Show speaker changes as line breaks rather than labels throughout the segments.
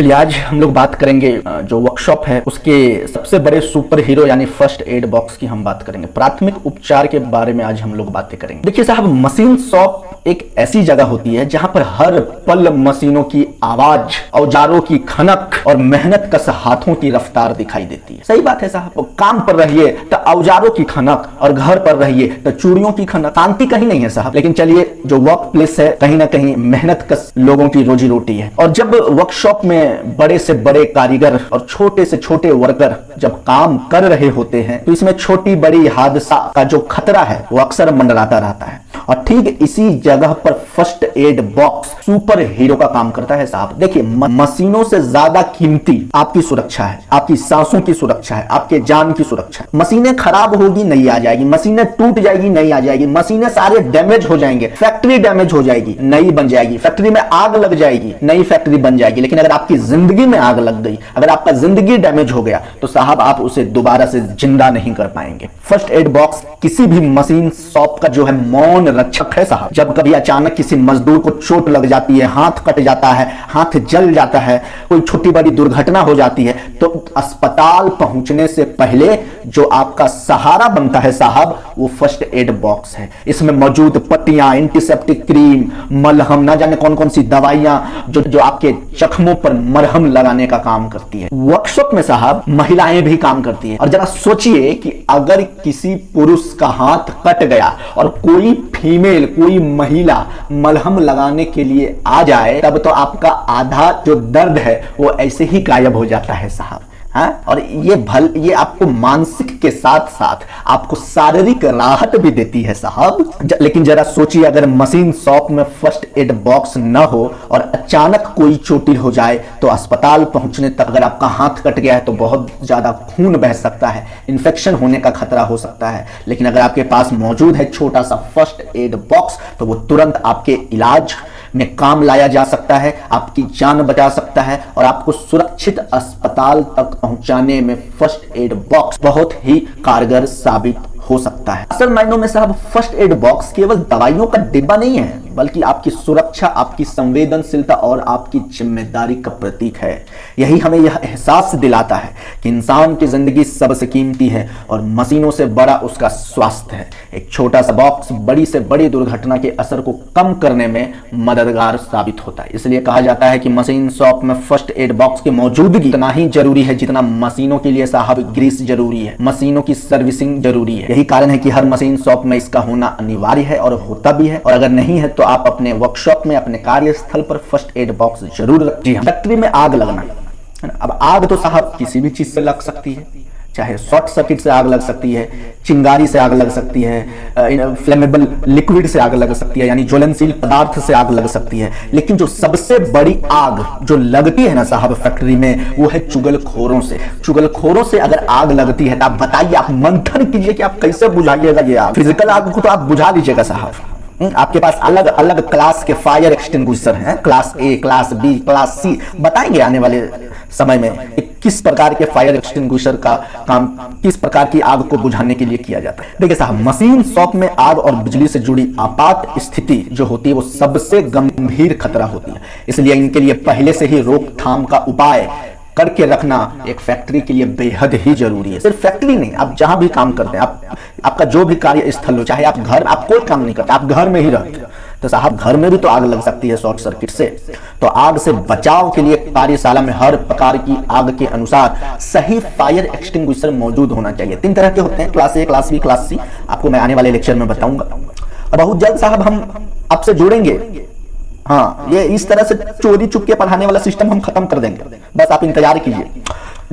चलिए आज हम लोग बात करेंगे जो वर्कशॉप है उसके सबसे बड़े सुपर हीरो यानी फर्स्ट एड बॉक्स की हम बात करेंगे। प्राथमिक उपचार के बारे में आज हम लोग बातें करेंगे। देखिए साहब, मशीन शॉप एक ऐसी जगह होती है जहां पर हर पल मशीनों की आवाज, औजारों की खनक और मेहनत कश हाथों की रफ्तार दिखाई देती है। सही बात है साहब, काम पर रहिए तो औजारों की खनक और घर पर रहिए तो चूड़ियों की खनक। शांति कहीं नहीं है साहब, लेकिन चलिए जो वर्क प्लेस है कहीं ना कहीं मेहनत कश लोगों की रोजी रोटी है। और जब वर्कशॉप में बड़े से बड़े कारीगर और छोटे से छोटे वर्कर जब काम कर रहे होते हैं तो इसमें छोटी बड़ी हादसा का जो खतरा है वो अक्सर मंडराता रहता है। और ठीक इसी जगह पर first aid box super hero का काम करता है साहब। देखिए, मशीनों से ज्यादा कीमती आपकी सुरक्षा है, आपकी सांसों की सुरक्षा है, आपके जान की सुरक्षा है। मशीनें खराब होगी नहीं आ जाएगी, मशीनें टूट जाएगी नहीं आ जाएगी, मशीनें सारे डैमेज हो जाएंगे, फैक्ट्री डैमेज हो जाएगी नई बन जाएगी, फैक्ट्री में आग लग जाएगी नई फैक्ट्री बन जाएगी। लेकिन अगर आपकी जिंदगी में आग लग गई, अगर आपका जिंदगी डैमेज हो गया तो साहब आप उसे दोबारा से जिंदा नहीं कर पाएंगे। फर्स्ट एड बॉक्स किसी भी मशीन शॉप का जो है मौन रक्षक है साहब। जब कभी अचानक किसी मजदूर को चोट लग जाती है, हाथ कट जाता है, हाथ जल जाता है, कोई छोटी बड़ी दुर्घटना हो जाती है तो अस्पताल पहुंचने से पहले जो आपका सहारा बनता है साहब वो फर्स्ट एड बॉक्स है। इसमें मौजूद पट्टियां, एंटीसेप्टिक क्रीम, मलहम, ना जाने कौन कौन सी दवाइयां जो आपके जख्मों पर मरहम लगाने का काम करती है। वर्कशॉप में साहब महिलाएं भी काम करती है। और जरा सोचिए कि अगर किसी पुरुष का हाथ कट गया और कोई फीमेल, कोई महिला मलहम लगाने के लिए आ जाए तब तो आपका आधा जो दर्द है वो ऐसे ही गायब हो जाता है साहब। हाँ? और ये आपको मानसिक के साथ साथ आपको शारीरिक राहत भी देती है साहब। लेकिन जरा सोचिए, अगर मशीन शॉप में फर्स्ट एड बॉक्स न हो और अचानक कोई चोटिल हो जाए तो अस्पताल पहुंचने तक अगर आपका हाथ कट गया है तो बहुत ज्यादा खून बह सकता है, इन्फेक्शन होने का खतरा हो सकता है। लेकिन अगर आपके पास मौजूद है छोटा सा फर्स्ट एड बॉक्स तो वो तुरंत आपके इलाज में काम लाया जा सकता है, आपकी जान बचा सकता है और आपको सुरक्षित अस्पताल तक पहुंचाने में फर्स्ट एड बॉक्स बहुत ही कारगर साबित हो सकता है। असल मायनों में साहब फर्स्ट एड बॉक्स केवल दवाइयों का डिब्बा नहीं है बल्कि आपकी सुरक्षा, आपकी संवेदनशीलता और आपकी जिम्मेदारी का प्रतीक है। यही हमें यह एहसास दिलाता है कि इंसान की जिंदगी सबसे कीमती है और मशीनों से बड़ा उसका स्वास्थ्य है। एक छोटा सा बॉक्स बड़ी से बड़ी दुर्घटना के असर को कम करने में मददगार साबित होता है। इसलिए कहा जाता है कि मशीन शॉप में फर्स्ट एड बॉक्स की मौजूदगी इतना ही जरूरी है जितना मशीनों के लिए साहब ग्रीस जरूरी है, मशीनों की सर्विसिंग जरूरी है। यही कारण है कि हर मशीन शॉप में इसका होना अनिवार्य है और होता भी है। और अगर नहीं है तो आप अपने वर्कशॉप में, अपने कार्यस्थल पर फर्स्ट एड बॉक्स जरूर रखिए। फैक्ट्री में आग लगना, अब आग तो साहब किसी भी चीज से लग सकती है, चाहे शॉर्ट सर्किट से आग लग सकती है, चिंगारी से आग लग सकती है, फ्लेमेबल लिक्विड से आग लग सकती है यानी ज्वलनशील पदार्थ से आग लग सकती है। लेकिन जो सबसे बड़ी आग जो लगती है ना साहब फैक्ट्री में वो है चुगलखोरों से। चुगलखोरों से अगर आग लगती है तो आप बताइए, आप मंथन कीजिए कि आप कैसे बुझाइएगा ये आग। फिजिकल आग को तो आप बुझा लीजिएगा साहब, आपके पास अलग अलग क्लास के फायर एक्सटिंग्विशर हैं, class A, class B, class C. बताएंगे आने वाले समय में किस प्रकार के फायर एक्सटिंग्विशर का काम किस प्रकार की आग को बुझाने के लिए किया जाता है। देखिए साहब, मशीन शॉप में आग और बिजली से जुड़ी आपात स्थिति जो होती है वो सबसे गंभीर खतरा होती है। इसलिए इनके लिए पहले से ही रोकथाम का उपाय करके रखना एक फैक्ट्री के लिए बेहद ही जरूरी है। सिर्फ फैक्ट्री नहीं, आप जहां भी काम करते हैं, आपका जो भी कार्य स्थल हो, चाहे आप घर, आप कोई काम नहीं करते, आप घर में ही रहते हैं तो साहब घर में भी तो आग लग सकती है शॉर्ट सर्किट से। तो आग से बचाव के लिए कार्यशाला में हर प्रकार की आग के अनुसार सही फायर एक्सटिंग्विशर मौजूद होना चाहिए। 3 तरह के होते हैं, class A, class B, class C. आपको मैं आने वाले लेक्चर में बताऊंगा। और बहुत जल्द साहब हम आपसे जुड़ेंगे। हाँ, ये इस तरह से चोरी चुपके पढ़ाने वाला सिस्टम हम खत्म कर देंगे, बस आप इंतजार कीजिए।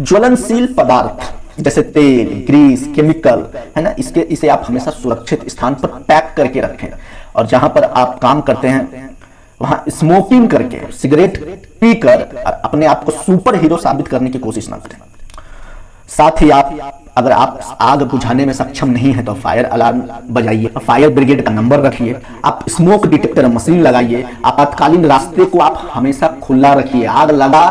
ज्वलनशील पदार्थ जैसे तेल, ग्रीस, केमिकल है ना, इसे आप हमेशा सुरक्षित स्थान पर पैक करके रखें। और जहां पर आप काम करते हैं वहां स्मोकिंग करके, सिगरेट पीकर अपने आप को सुपर हीरो साबित करने की कोशिश ना करें। साथ ही अगर आप आग बुझाने में सक्षम नहीं है तो फायर अलार्म बजाइए, फायर ब्रिगेड का नंबर रखिए, आप स्मोक डिटेक्टर मशीन लगाइए, आपातकालीन रास्ते को आप हमेशा खुला रखिए। आग लगा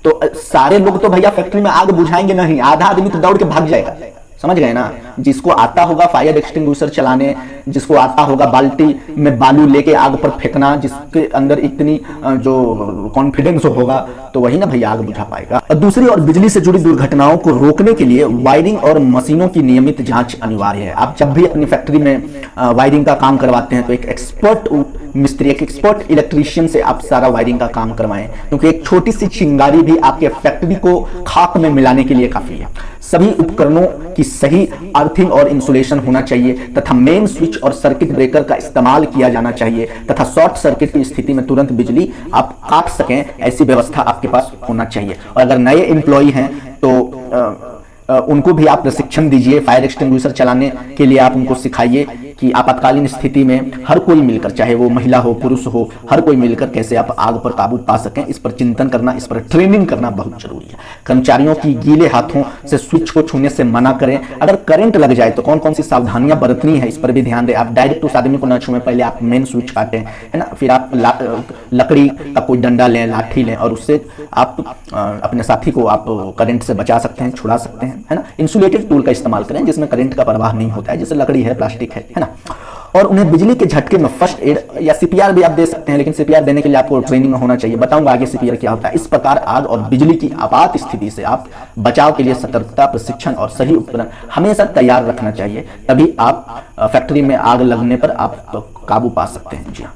तो सारे लोग तो भैया फैक्ट्री में आग बुझाएंगे नहीं, आधा आदमी तो दौड़ के भाग जाएगा समझ गए ना। जिसको आता होगा फायर एक्सटिंग्विशर चलाने, जिसको आता होगा बाल्टी में बालू लेके आग पर फेंकना, जिसके अंदर इतनी जो कॉन्फिडेंस होगा, तो वही ना भैया आग बुझा पाएगा। और दूसरी और बिजली से जुड़ी दुर्घटनाओं को रोकने के लिए वायरिंग और मशीनों की नियमित जांच अनिवार्य है। आप जब भी अपनी फैक्ट्री में वायरिंग का काम करवाते हैं तो एक एक्सपर्ट मिस्त्री, एक एक्सपर्ट इलेक्ट्रीशियन से आप सारा वायरिंग का काम करवाएं, क्योंकि एक छोटी सी चिंगारी भी आपके फैक्ट्री को खाक में मिलाने के लिए काफी है। सभी उपकरणों की सही अर्थिंग और इंसुलेशन होना चाहिए तथा मेन स्विच और सर्किट ब्रेकर का इस्तेमाल किया जाना चाहिए तथा शॉर्ट सर्किट की स्थिति में तुरंत बिजली आप काट सकें, ऐसी व्यवस्था आपके पास होना चाहिए। और अगर नए एम्प्लॉय हैं तो उनको भी आप प्रशिक्षण दीजिए। फायर एक्सटिंग्विशर चलाने के लिए आप उनको सिखाइए कि आपातकालीन स्थिति में हर कोई मिलकर, चाहे वो महिला हो पुरुष हो, हर कोई मिलकर कैसे आप आग पर काबू पा सकें, इस पर चिंतन करना, इस पर ट्रेनिंग करना बहुत जरूरी है। कर्मचारियों की गीले हाथों से स्विच को छूने से मना करें। अगर करंट लग जाए तो कौन कौन सी सावधानियां बरतनी है, इस पर भी ध्यान दें। आप डायरेक्ट उस आदमी को न छुएं, पहले आप मेन स्विच काटें, है ना, फिर आप लकड़ी का कोई डंडा लें, लाठी लें और उससे आप अपने साथी को आप करंट से बचा सकते हैं, छुड़ा सकते हैं, है ना। इंसुलेटेड टूल का इस्तेमाल करें जिसमें करंट का प्रवाह नहीं होता है, जैसे लकड़ी है, प्लास्टिक है ना। और उन्हें बिजली के झटके में फर्स्ट एड या सीपीआर भी आप दे सकते हैं, लेकिन सीपीआर देने के लिए आपको ट्रेनिंग में होना चाहिए। बताऊंगा आगे सीपीआर क्या होता है। इस प्रकार आग और बिजली की आपात स्थिति से आप बचाव के लिए सतर्कता, प्रशिक्षण और सही उपकरण हमेशा तैयार रखना चाहिए, तभी आप फैक्ट्री में आग लगने पर आप काबू पा सकते हैं। जी हाँ।